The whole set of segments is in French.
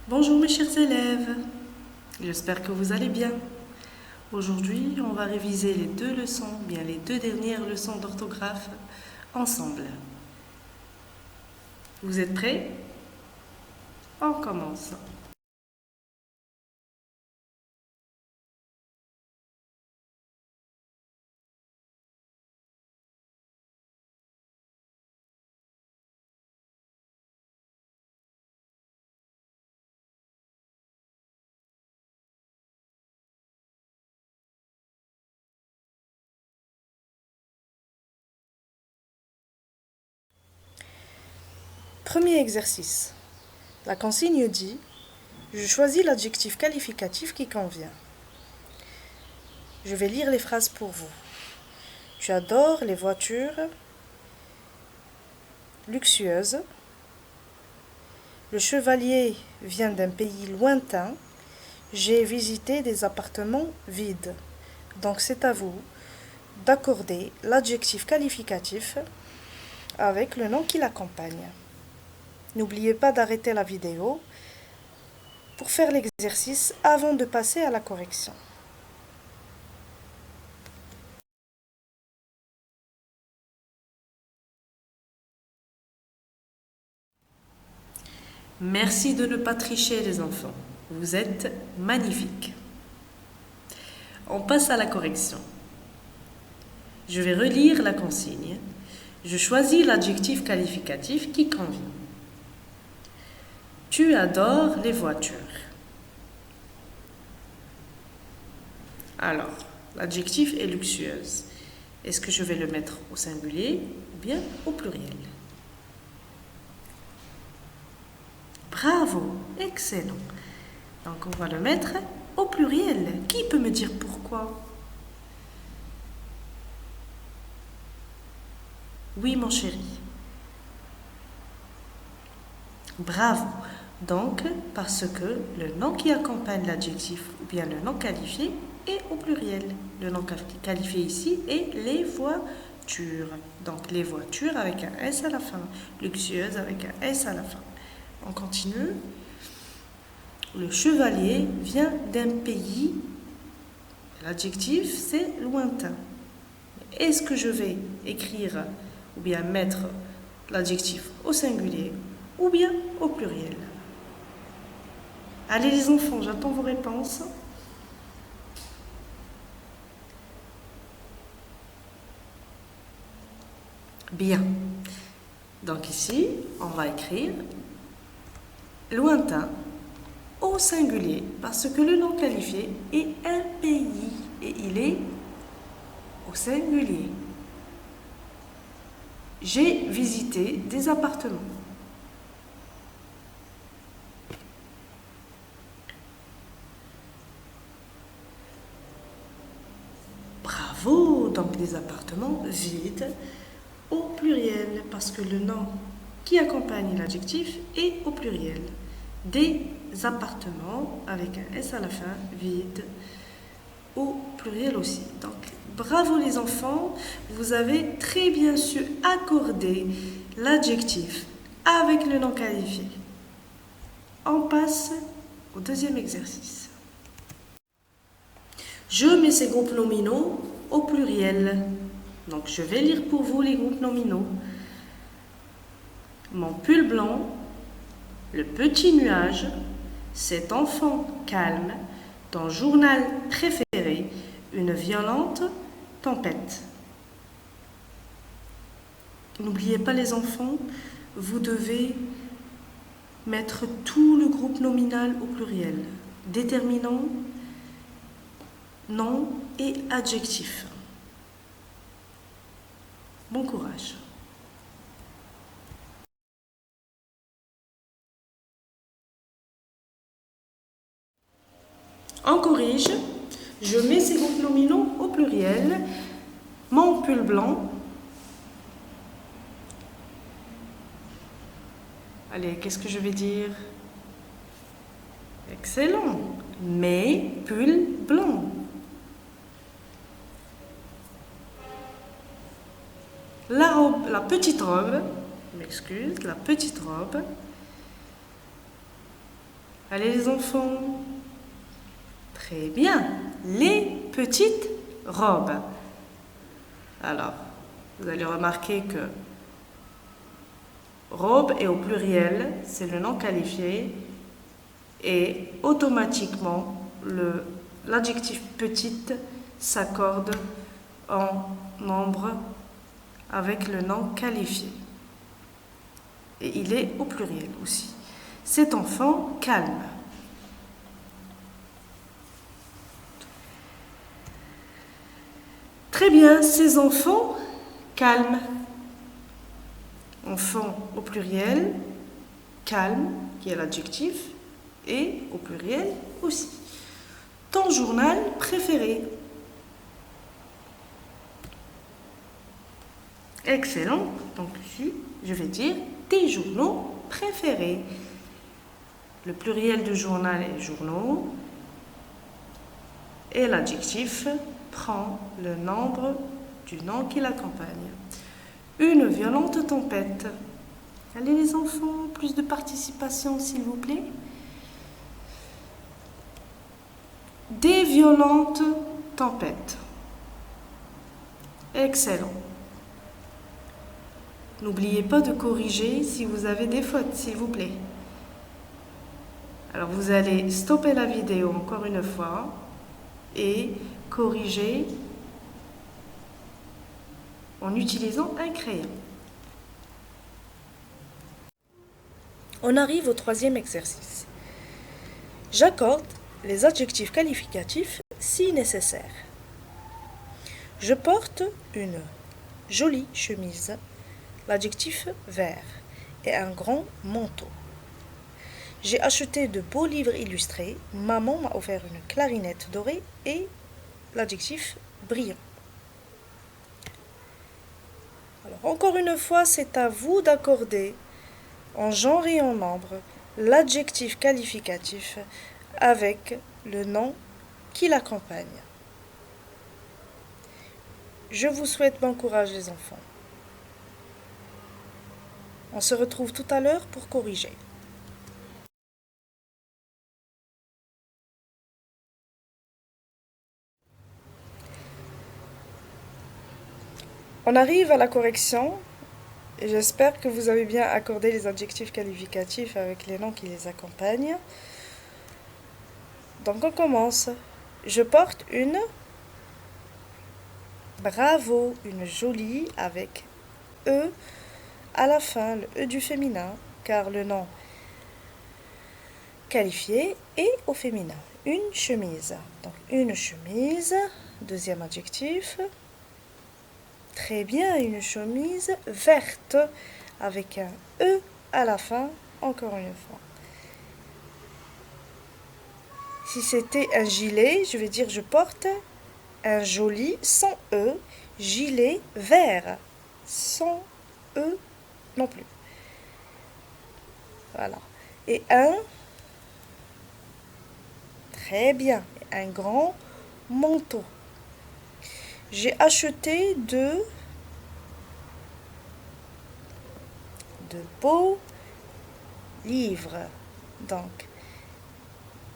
Bonjour mes chers élèves, j'espère que vous allez bien. Aujourd'hui, on va réviser les deux leçons, bien les deux dernières leçons d'orthographe ensemble. Vous êtes prêts? On commence. Premier exercice. La consigne dit « Je choisis l'adjectif qualificatif qui convient ». Je vais lire les phrases pour vous. Tu adores les voitures luxueuses. Le chevalier vient d'un pays lointain. J'ai visité des appartements vides. Donc c'est à vous d'accorder l'adjectif qualificatif avec le nom qui l'accompagne. N'oubliez pas d'arrêter la vidéo pour faire l'exercice avant de passer à la correction. Merci de ne pas tricher les enfants. Vous êtes magnifiques. On passe à la correction. Je vais relire la consigne. Je choisis l'adjectif qualificatif qui convient. Tu adores les voitures. Alors, l'adjectif est luxueuse. Est-ce que je vais le mettre au singulier ou bien au pluriel? Bravo, excellent. Donc on va le mettre au pluriel. Qui peut me dire pourquoi? Oui, mon chéri. Bravo. Donc, parce que le nom qui accompagne l'adjectif ou bien le nom qualifié est au pluriel. Le nom qualifié ici est les voitures. Donc, les voitures avec un S à la fin. Luxueuse avec un S à la fin. On continue. Le chevalier vient d'un pays. L'adjectif, c'est lointain. Est-ce que je vais écrire ou bien mettre l'adjectif au singulier ou bien au pluriel? Allez les enfants, j'attends vos réponses. Bien. Donc ici, on va écrire lointain au singulier parce que le nom qualifié est un pays et il est au singulier. J'ai visité des appartements. Bravo, donc des appartements vides au pluriel parce que le nom qui accompagne l'adjectif est au pluriel. Des appartements avec un S à la fin, vides, au pluriel aussi. Donc bravo les enfants, vous avez très bien su accorder l'adjectif avec le nom qualifié. On passe au deuxième exercice. Je mets ces groupes nominaux au pluriel. Donc je vais lire pour vous les groupes nominaux. Mon pull blanc, le petit nuage, cet enfant calme, ton journal préféré, une violente tempête. N'oubliez pas les enfants, vous devez mettre tout le groupe nominal au pluriel. Déterminant, nom et adjectif. Bon courage. On corrige. Je mets ces groupes nominaux au pluriel. Mon pull blanc. Allez, qu'est-ce que je vais dire? Excellent. Mes pulls blancs. La robe, la petite robe. Je m'excuse, la petite robe. Allez les enfants. Très bien. Les petites robes. Alors, vous allez remarquer que robe est au pluriel, c'est le nom qualifié et automatiquement l'adjectif petite s'accorde en nombre avec le nom qualifié. Et il est au pluriel aussi. Cet enfant calme. Très bien, ces enfants calmes. Enfant au pluriel, calme, qui est l'adjectif, et au pluriel aussi. Ton journal préféré. Excellent. Donc ici, je vais dire tes journaux préférés. Le pluriel du journal est journaux. Et l'adjectif prend le nombre du nom qui l'accompagne. Une violente tempête. Allez les enfants, plus de participation s'il vous plaît. Des violentes tempêtes. Excellent. N'oubliez pas de corriger si vous avez des fautes, s'il vous plaît. Alors vous allez stopper la vidéo encore une fois et corriger en utilisant un crayon. On arrive au troisième exercice. J'accorde les adjectifs qualificatifs si nécessaire. Je porte une jolie chemise, l'adjectif vert, et un grand manteau. J'ai acheté de beaux livres illustrés, maman m'a offert une clarinette dorée et l'adjectif brillant. Alors encore une fois, c'est à vous d'accorder en genre et en nombre l'adjectif qualificatif avec le nom qui l'accompagne. Je vous souhaite bon courage les enfants. On se retrouve tout à l'heure pour corriger. On arrive à la correction et j'espère que vous avez bien accordé les adjectifs qualificatifs avec les noms qui les accompagnent. Donc on commence. Je porte une bravo, une jolie avec E à la fin, le E du féminin, car le nom qualifié est au féminin. Une chemise. Donc une chemise, deuxième adjectif. Très bien, une chemise verte avec un E à la fin, encore une fois. Si c'était un gilet, je vais dire je porte un joli sans E, gilet vert, sans E non plus. Voilà. Et un, très bien, un grand manteau. J'ai acheté de beaux livres. Donc,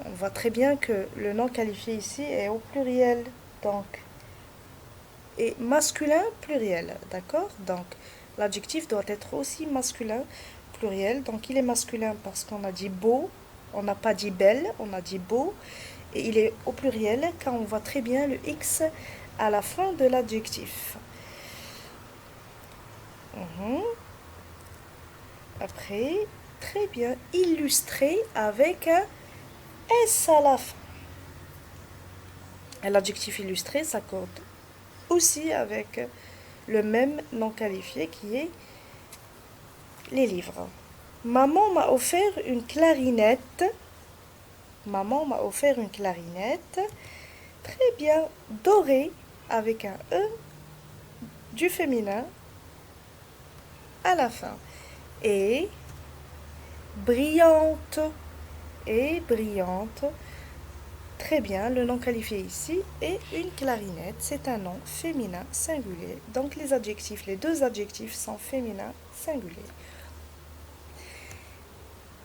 on voit très bien que le nom qualifié ici est au pluriel. Donc, et masculin, pluriel. D'accord? Donc, l'adjectif doit être aussi masculin, pluriel. Donc, il est masculin parce qu'on a dit beau. On n'a pas dit belle, on a dit beau. Et il est au pluriel car on voit très bien le X à la fin de l'adjectif. Après, très bien, illustré avec un S à la fin. L'adjectif illustré s'accorde aussi avec le même nom qualifié qui est les livres. Maman m'a offert une clarinette. Maman m'a offert une clarinette. Très bien, dorée avec un E du féminin à la fin. Et brillante. Et brillante. Très bien, le nom qualifié ici est une clarinette. C'est un nom féminin singulier. Donc les adjectifs, les deux adjectifs sont féminins singuliers.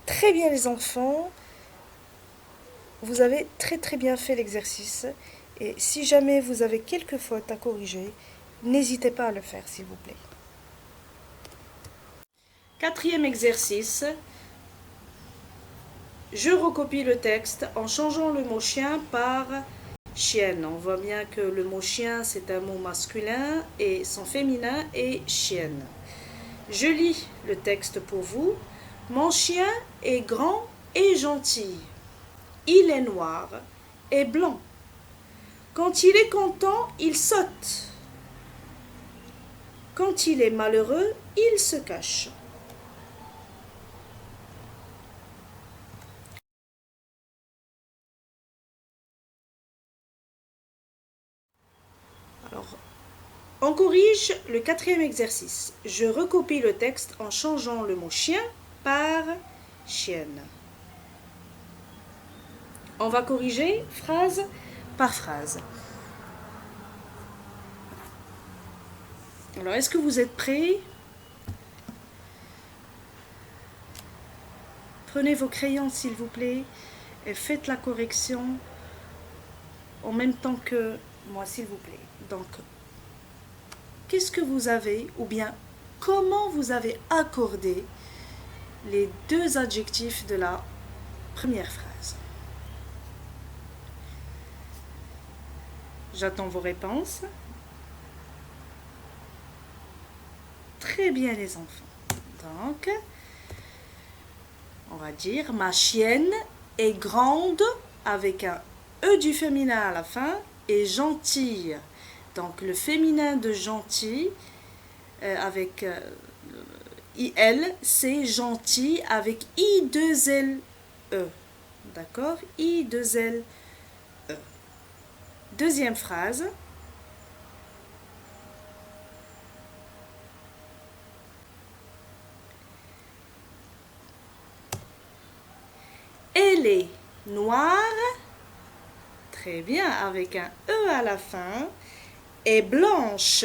Très bien les enfants. vous avez très bien fait l'exercice. Et si jamais vous avez quelques fautes à corriger, n'hésitez pas à le faire, s'il vous plaît. Quatrième exercice. Je recopie le texte en changeant le mot chien par chienne. On voit bien que le mot chien, c'est un mot masculin et son féminin est chienne. Je lis le texte pour vous. Mon chien est grand et gentil. Il est noir et blanc. Quand il est content, il saute. Quand il est malheureux, il se cache. Alors, on corrige le quatrième exercice. Je recopie le texte en changeant le mot chien par chienne. On va corriger phrase par phrase. Alors, est-ce que vous êtes prêts? Prenez vos crayons, s'il vous plaît, et faites la correction en même temps que moi, s'il vous plaît. Donc, qu'est-ce que vous avez, ou bien comment vous avez accordé les deux adjectifs de la première phrase? J'attends vos réponses. Très bien, les enfants. Donc, on va dire ma chienne est grande avec un E du féminin à la fin et gentille. Donc, le féminin de gentil avec IL, c'est gentil avec I2LE. D'accord? I2LE. Deuxième phrase. Elle est noire, très bien, avec un E à la fin, et blanche.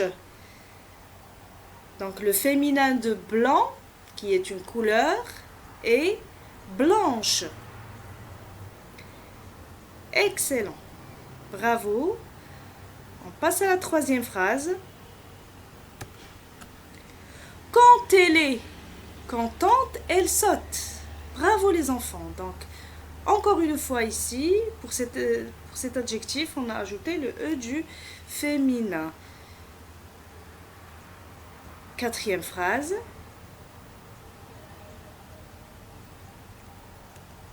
Donc le féminin de blanc, qui est une couleur, est blanche. Excellent. Bravo. On passe à la troisième phrase. Quand elle est contente, elle saute. Bravo les enfants. Donc, encore une fois ici, pour cet adjectif, on a ajouté le E du féminin. Quatrième phrase.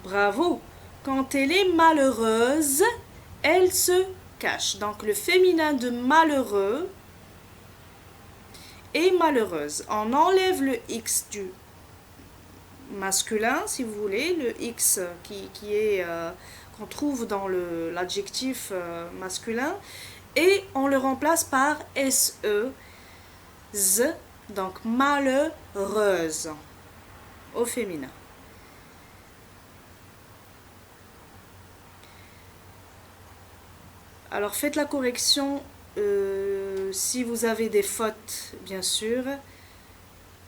Bravo. Quand elle est malheureuse, elle se cache. Donc, le féminin de malheureux est malheureuse. On enlève le X du masculin, si vous voulez, le X qui est qu'on trouve dans l'adjectif masculin, et on le remplace par SE, Z, donc malheureuse au féminin. Alors faites la correction si vous avez des fautes, bien sûr.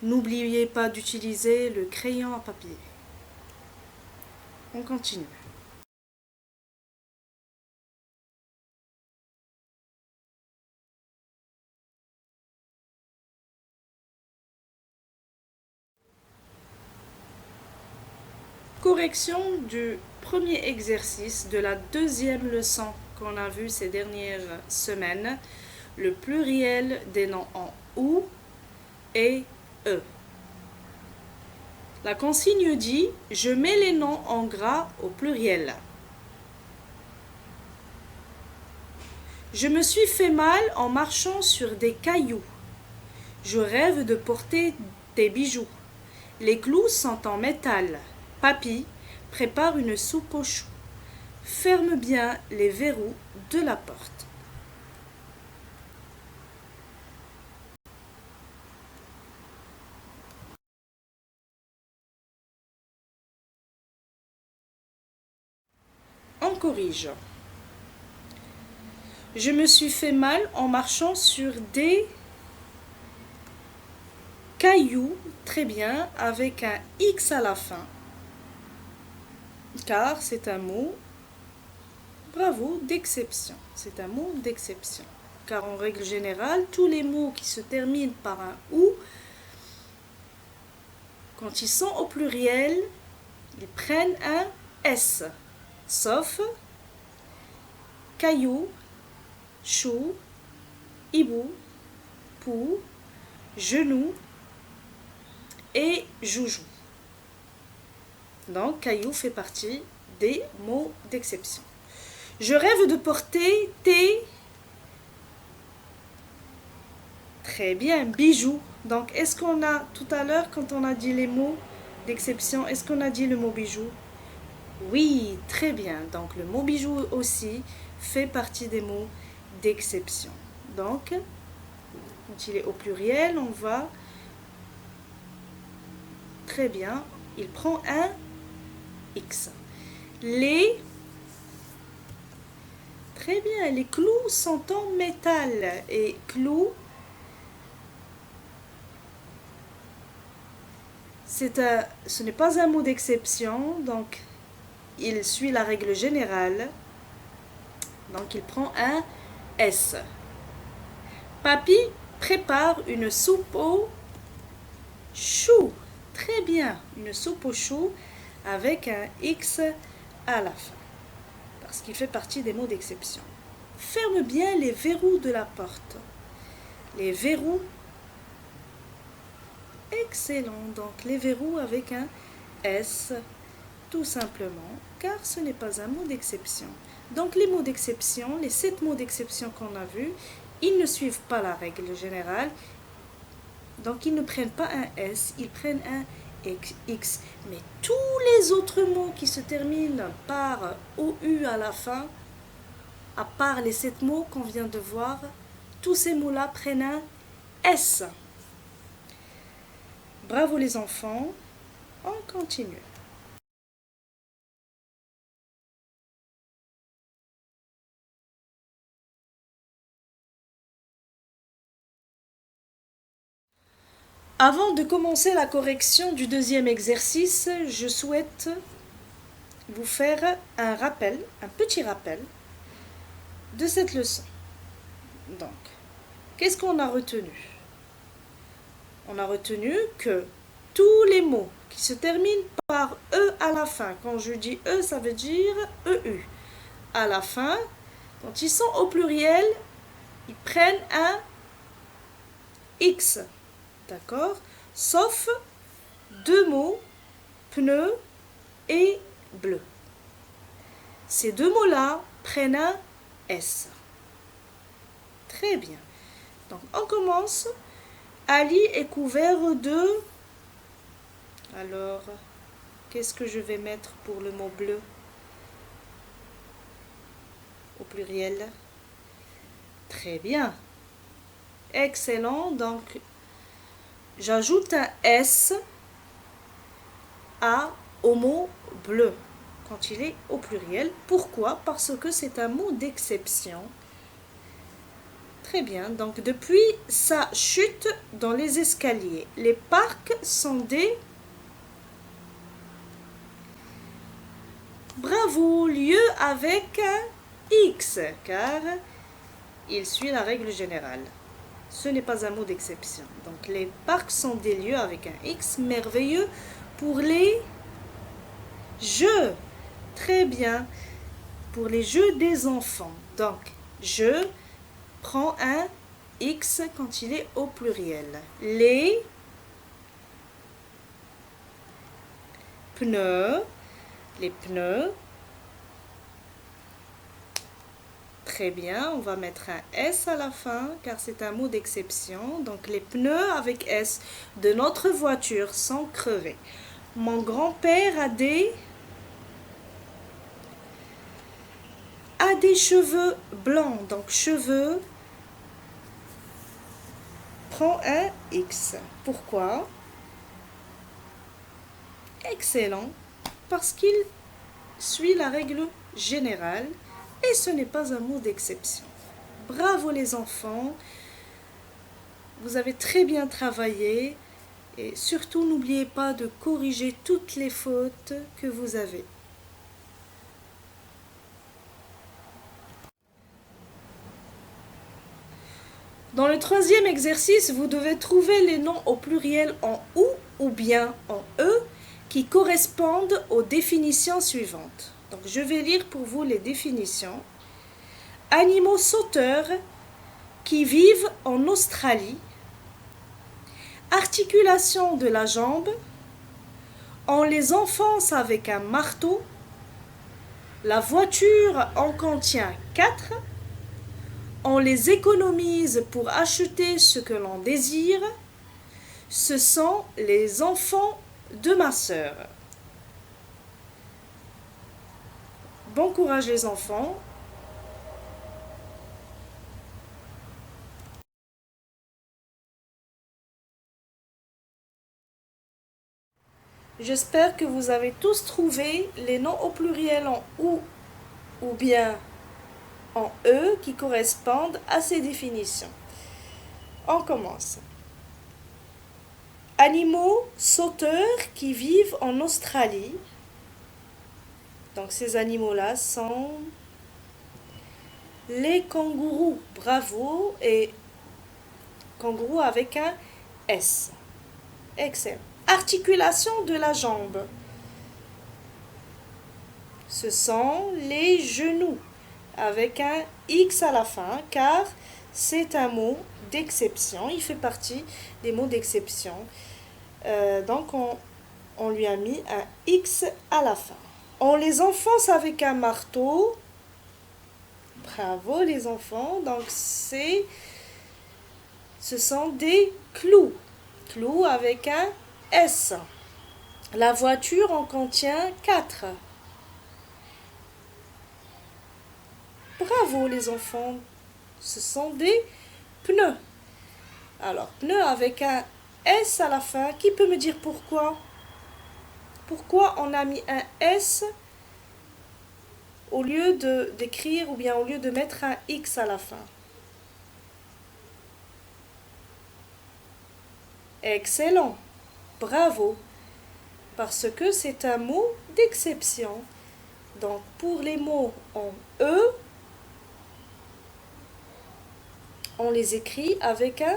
N'oubliez pas d'utiliser le crayon à papier. On continue. Correction du premier exercice de la deuxième leçon qu'on a vue ces dernières semaines. Le pluriel des noms en OU et E. La consigne dit « Je mets les noms en gras au pluriel ». Je me suis fait mal en marchant sur des cailloux. Je rêve de porter des bijoux. Les clous sont en métal. Papy prépare une soupe aux choux. Ferme bien les verrous de la porte. On corrige. Je me suis fait mal en marchant sur des cailloux, très bien, avec un X à la fin, car c'est un mot Bravo, d'exception. C'est un mot d'exception. Car en règle générale, tous les mots qui se terminent par un ou, quand ils sont au pluriel, ils prennent un S. Sauf caillou, chou, hibou, pou, genou et joujou. Donc, caillou fait partie des mots d'exception. Je rêve de porter tes... Très bien, bijoux. Donc, est-ce qu'on a, tout à l'heure, quand on a dit les mots d'exception, est-ce qu'on a dit le mot bijou? Oui, très bien. Donc, le mot bijou aussi fait partie des mots d'exception. Donc, quand il est au pluriel, on va... Très bien, il prend un X. Les... Très bien, les clous sont en métal. Et clous, ce n'est pas un mot d'exception, donc il suit la règle générale. Donc il prend un S. Papy prépare une soupe aux choux. Très bien, une soupe aux choux avec un X à la fin, parce qu'il fait partie des mots d'exception. Ferme bien les verrous de la porte. Les verrous, excellent. Donc les verrous avec un S, tout simplement, car ce n'est pas un mot d'exception. Donc les mots d'exception, les 7 mots d'exception qu'on a vus, ils ne suivent pas la règle générale. Donc ils ne prennent pas un S, ils prennent un X. Mais tous les autres mots qui se terminent par OU à la fin, à part les 7 mots qu'on vient de voir, tous ces mots-là prennent un S. Bravo les enfants, on continue. Avant de commencer la correction du deuxième exercice, je souhaite vous faire un rappel, un petit rappel de cette leçon. Donc, qu'est-ce qu'on a retenu? On a retenu que tous les mots qui se terminent par E à la fin, quand je dis E, ça veut dire EU. À la fin, quand ils sont au pluriel, ils prennent un X. D'accord? Sauf 2 mots, pneu et bleu. Ces 2 mots-là prennent un S. Très bien. Donc, on commence. Ali est couvert de... Alors, qu'est-ce que je vais mettre pour le mot bleu au pluriel? Très bien. Excellent. Donc, j'ajoute un S au mot bleu quand il est au pluriel. Pourquoi? Parce que c'est un mot d'exception. Très bien. Donc, depuis sa chute dans les escaliers, les parcs sont des... Bravo, lieux avec un X, car il suit la règle générale. Ce n'est pas un mot d'exception. Donc, les parcs sont des lieux avec un X, merveilleux pour les jeux. Très bien. Pour les jeux des enfants. Donc, je prends un X quand il est au pluriel. Les pneus. Les pneus. Très bien, on va mettre un S à la fin car c'est un mot d'exception. Donc les pneus avec S de notre voiture sont crevés. Mon grand-père a des cheveux blancs. Donc cheveux prend un X. Pourquoi? Excellent. Parce qu'il suit la règle générale. Et ce n'est pas un mot d'exception. Bravo les enfants, vous avez très bien travaillé et surtout n'oubliez pas de corriger toutes les fautes que vous avez. Dans le troisième exercice, vous devez trouver les noms au pluriel en OU ou bien en E qui correspondent aux définitions suivantes. Donc, je vais lire pour vous les définitions. Animaux sauteurs qui vivent en Australie. Articulation de la jambe. On les enfonce avec un marteau. La voiture en contient 4. On les économise pour acheter ce que l'on désire. Ce sont les enfants de ma sœur. Bon courage les enfants. J'espère que vous avez tous trouvé les noms au pluriel en OU ou bien en E qui correspondent à ces définitions. On commence. Animaux sauteurs qui vivent en Australie. Donc ces animaux-là sont les kangourous. Bravo, et kangourou avec un S. Excellent. Articulation de la jambe. Ce sont les genoux avec un X à la fin car c'est un mot d'exception. Il fait partie des mots d'exception. Donc on lui a mis un X à la fin. On les enfonce avec un marteau. Bravo les enfants. Donc ce sont des clous. Clous avec un S. La voiture en contient 4. Bravo les enfants. Ce sont des pneus. Alors, pneus avec un S à la fin. Qui peut me dire pourquoi? Pourquoi on a mis un S au lieu d'écrire ou bien au lieu de mettre un X à la fin? Excellent. Bravo. Parce que c'est un mot d'exception. Donc, pour les mots en E, on les écrit avec un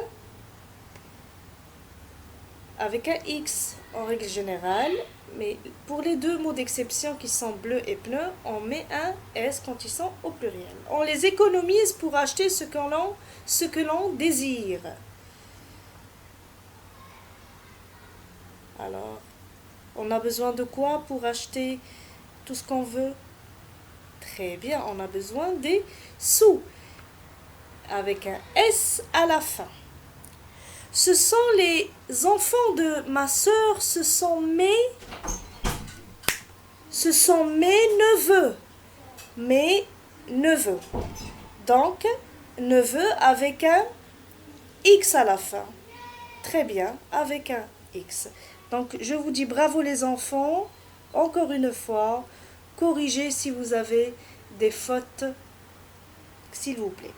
X en règle générale, mais pour les deux mots d'exception qui sont bleu et pneu, on met un S quand ils sont au pluriel. On les économise pour acheter ce que l'on désire. Alors, on a besoin de quoi pour acheter tout ce qu'on veut? Très bien, on a besoin des sous avec un S à la fin. Ce sont les enfants de ma sœur, ce sont mes neveux. Mes neveux. Donc, neveu avec un X à la fin. Très bien, avec un X. Donc, je vous dis bravo les enfants. Encore une fois, corrigez si vous avez des fautes, s'il vous plaît.